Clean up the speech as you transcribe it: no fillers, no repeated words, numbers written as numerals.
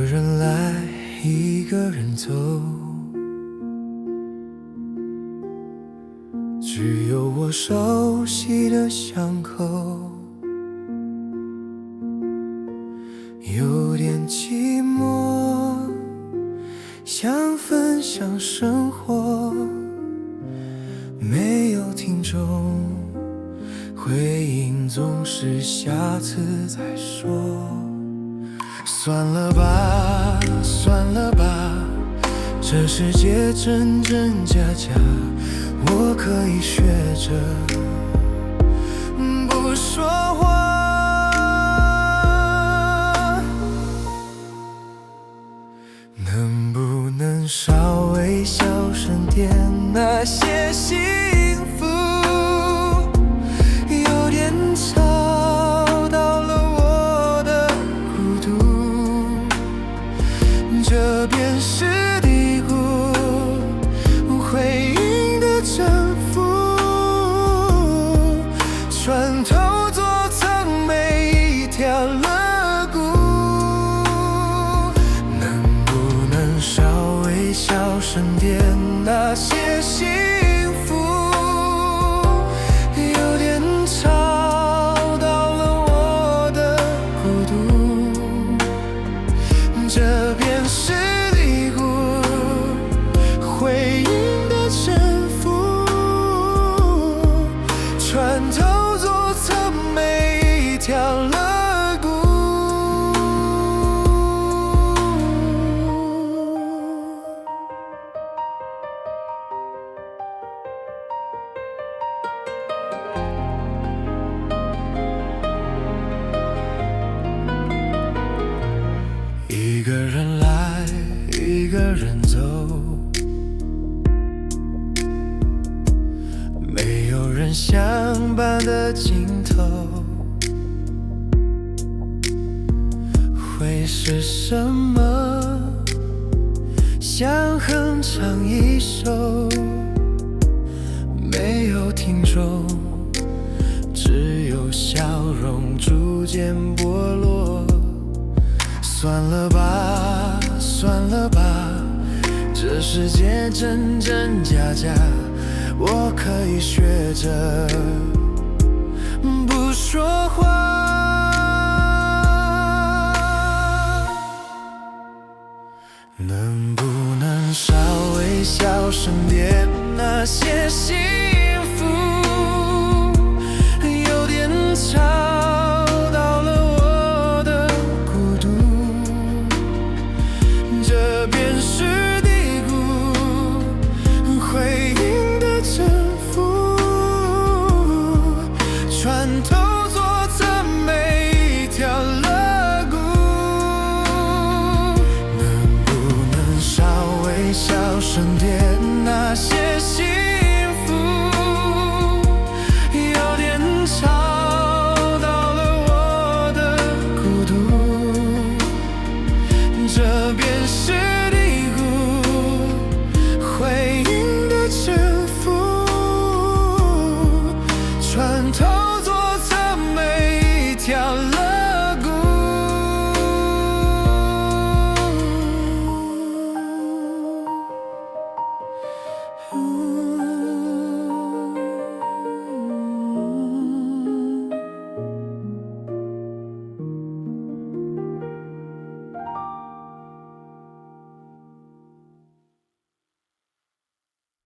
人来，一个人走，只有我熟悉的巷口，有点寂寞，想分享生活，没有听众，回应总是下次再说。算了吧，算了吧，这世界真真假假，我可以学着不说话。能不能稍微小声点？那些幸福有点吵到了我的孤独，这便是低谷，回应的征服，穿透左侧每一条肋骨。能不能稍微小声点？那些幸福有点吵到了我的孤独，这便是低谷，回应的征服，穿透左侧每一条肋骨。一个人来，一个人走，没有人相伴的尽头，会是什么？想哼唱一首，没有听众，只有笑容逐渐剥落。算了吧，算了吧，这世界真真假假，我可以学着不说话。能不能稍微小声点？那些幸福有点吵到了我的孤独，这便是低谷，回应的征服，穿透左侧每一条肋骨。能不能稍微小声点？那些幸福有点吵到了我的孤独，这便是低谷，回应的征服，穿透